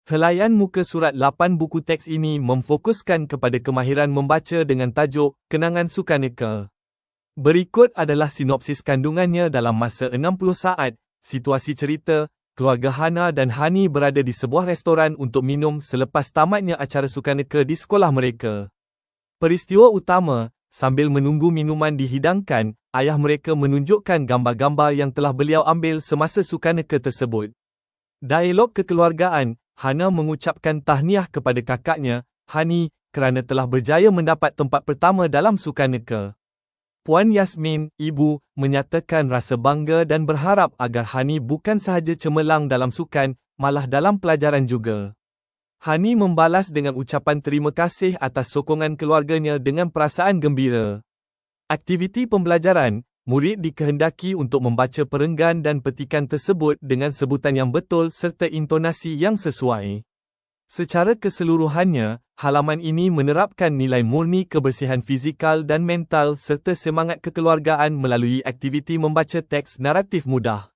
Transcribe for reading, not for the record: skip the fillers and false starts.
Helaian muka surat 8 buku teks ini memfokuskan kepada kemahiran membaca dengan tajuk Kenangan Sukaneka. Berikut adalah sinopsis kandungannya dalam masa 60 saat. Situasi cerita, keluarga Hana dan Hani berada di sebuah restoran untuk minum selepas tamatnya acara Sukaneka di sekolah mereka. Peristiwa utama, sambil menunggu minuman dihidangkan, ayah mereka menunjukkan gambar-gambar yang telah beliau ambil semasa Sukaneka tersebut. Dialog kekeluargaan, Hana mengucapkan tahniah kepada kakaknya, Hani, kerana telah berjaya mendapat tempat pertama dalam Sukaneka. Puan Yasmin, ibu, menyatakan rasa bangga dan berharap agar Hani bukan sahaja cemerlang dalam sukan, malah dalam pelajaran juga. Hani membalas dengan ucapan terima kasih atas sokongan keluarganya dengan perasaan gembira. Aktiviti pembelajaran, murid dikehendaki untuk membaca perenggan dan petikan tersebut dengan sebutan yang betul serta intonasi yang sesuai. Secara keseluruhannya, halaman ini menerapkan nilai murni kebersihan fizikal dan mental serta semangat kekeluargaan melalui aktiviti membaca teks naratif mudah.